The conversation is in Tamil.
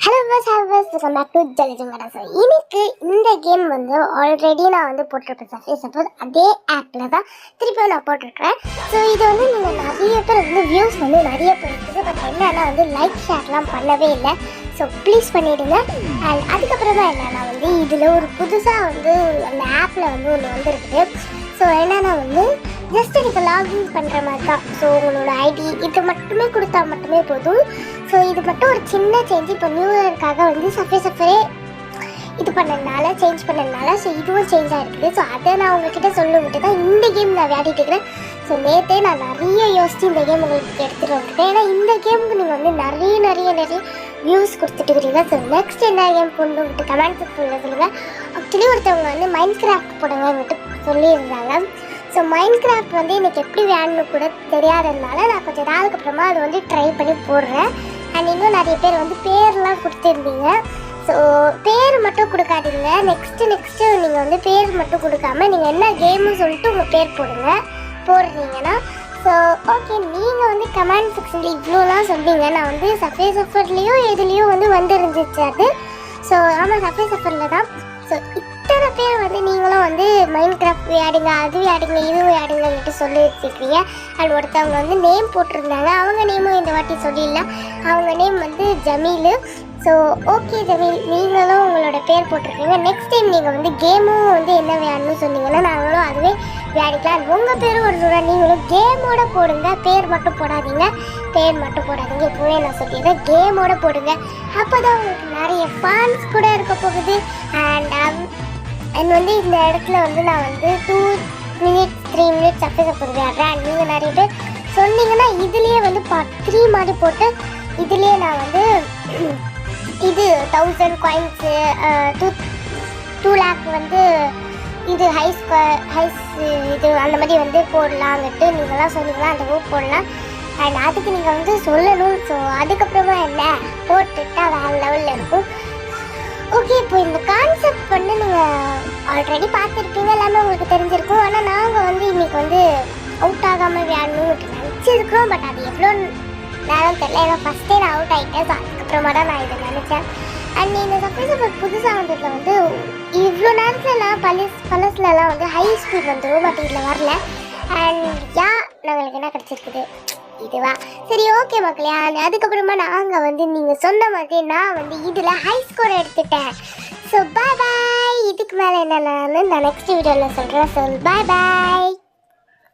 ஹலோ வெல்கம் பேக் டு ஜலிஜங்கடா. ஸோ இன்னைக்கு இந்த கேம் வந்து ஆல்ரெடி நான் வந்து போட்டிருப்பேன். சப்போஸ் அதே ஆப்பில் தான் திருப்பி நான் போட்டிருக்கிறேன். ஸோ இது வந்து நீங்கள் நிறைய பேர் வந்து வியூஸ் வந்து நிறைய பேர் இருக்குது. பட் என்னன்னா வந்து லைக் ஷேர்லாம் பண்ணவே இல்லை. ஸோ ப்ளீஸ் பண்ணிவிடுங்க. அண்ட் அதுக்கப்புறமா என்னென்னா வந்து இதில் ஒரு புதுசாக வந்து அந்த ஆப்பில் வந்து ஒன்று வந்துருக்குது. ஸோ என்னென்னா வந்து ஜஸ்ட் நீங்கள் லாகின் பண்ணுற மாதிரி தான். ஸோ உங்களோட ஐடி இது மட்டுமே கொடுத்தா மட்டுமே போதும். ஸோ இது மட்டும் ஒரு சின்ன சேஞ்ச். இப்போ நியூ இயருக்காக வந்து சஃபரே இது பண்ணதுனால சேஞ்ச் பண்ணதுனால ஸோ இதுவும் சேஞ்ச் ஆகிருக்குது. ஸோ அதை நான் உங்ககிட்ட சொல்லிவிட்டு தான் இந்த கேம் நான் விளையாடிட்டு இருக்கிறேன். ஸோ நேற்றே நான் நிறைய யோசித்து இந்த கேம் உங்களுக்கு எடுத்துகிட்டு வந்துட்டேன். ஏன்னா இந்த கேமுக்கு நீங்கள் வந்து நிறைய வியூஸ் கொடுத்துட்டு இருக்கிறீங்க. ஸோ நெக்ஸ்ட் என்ன கேம் கொண்டு வந்துட்டு கமெண்ட் செக்ஷனில் சொல்லுங்கள். ஆக்சுவலி ஒருத்தவங்க வந்து மைண்ட் கிராஃப்ட் போடுங்கன்னுட்டு சொல்லியிருந்தாங்க. ஸோ மைண்ட் கிராஃப்ட் வந்து எனக்கு எப்படி விளையாடணும்னு கூட தெரியாததுனால நான் கொஞ்சம் நாளுக்கு அப்புறமா அதை வந்து ட்ரை பண்ணி போடுறேன். அண்ட் இன்னும் நிறைய பேர் வந்து பேர்லாம் கொடுத்துருந்தீங்க. ஸோ பேர் மட்டும் கொடுக்காதீங்க. நெக்ஸ்ட்டு நீங்கள் வந்து பேர் மட்டும் கொடுக்காம நீங்கள் என்ன கேம்னு சொல்லிட்டு உங்கள் பேர் போடுறீங்கன்னா ஸோ ஓகே. நீங்கள் வந்து கமெண்ட் செக்ஷனில் இவ்வளோலாம் சொன்னீங்க. நான் வந்து சஃபர்லேயும் எதுலேயும் வந்து இருந்துச்சு அது. ஸோ ஆமாம் சஃபரில் தான். ஸோ இத்தனை பேர் வந்து நீங்களும் வந்து மைண்ட் கிராஃப்ட் விளையாடுங்க, அது விளையாடுங்க, இது விளையாடுங்கன்ட்டு சொல்லி வச்சுருக்கீங்க. அண்ட் ஒருத்தவங்க வந்து நேம் போட்டிருந்தாங்க. அவங்க நேமும் இந்த வாட்டி சொல்லிடலாம். அவங்க நேம் வந்து ஜமீல். ஸோ ஓகே ஜமீல், நீங்களும் உங்களோட பேர் போட்டிருக்கீங்க. நெக்ஸ்ட் டைம் நீங்கள் வந்து கேமும் வந்து என்ன விளையாடணும்னு சொன்னீங்கன்னா நாங்களும் அதுவே விளையாடிக்கலாம். உங்கள் பேரும் ஒரு தடவை நீங்களும் கேமோட போடுங்க. பேர் மட்டும் போடாதீங்க. இப்போவே நான் சொல்லிடுறேன், கேமோட போடுங்க. அப்போ தான் உங்களுக்கு நிறைய ஃபன்ஸ் கூட இருக்க போகுது. அண்ட் வந்து இந்த இடத்துல வந்து நான் வந்து 2 minutes 3 minutes சஃபர் விளையாடுறேன். அண்ட் நீங்கள் நிறைய பேர் சொன்னீங்கன்னா இதுலேயே வந்து part 3 மாதிரி போட்டு இதுலேயே நான் வந்து இது 1000 coins 2 lakh வந்து இது ஹைஸ் இது அந்த மாதிரி வந்து போடலான்ட்டு நீங்களாம் சொன்னீங்கன்னா அந்த ஊர் போடலாம். அண்ட் அதுக்கு நீங்கள் வந்து சொல்லணும். ஸோ அதுக்கப்புறமா என்ன போட்டுட்டா வேறு லெவலில் இருக்கும். ஓகே, இப்போ இந்த கான்செப்ட் வந்து நீங்கள் ஆல்ரெடி பார்த்துருப்பீங்க, எல்லாமே உங்களுக்கு தெரிஞ்சிருக்கும். ஆனால் நாங்கள் வந்து இன்றைக்கி வந்து அவுட் ஆகாமல் விளையாடணும்னு நினச்சிருக்கிறோம். பட் அது எவ்வளோ நேரம் தெரியல. ஏன்னா ஃபஸ்ட்டே நான் அவுட் ஆகிட்டேன். ஸோ அதுக்கப்புறமா தான் நான் இதை நினச்சேன். அண்ட் இந்த சப்போஸ் புதுசாக வந்ததில் வந்து இவ்வளோ நேரத்துலலாம் பழசுலலாம் வந்து ஹை ஸ்பீட் வந்துடும். பட் இதில் வரல. அண்ட் நம்மளுக்கு என்ன கிடச்சிருக்குது இதுவா? சரி ஓகே மக்களே. அதுக்கப்புறமா நாங்கள் வந்து நீங்கள் சொன்ன மாதிரி நான் வந்து இதில் ஹை ஸ்கோர் எடுத்துட்டேன். So bye. இதுக்கு மேலே என்னென்னு நான் நெக்ஸ்ட் வீடியோவில் சொல்கிறேன். So bye.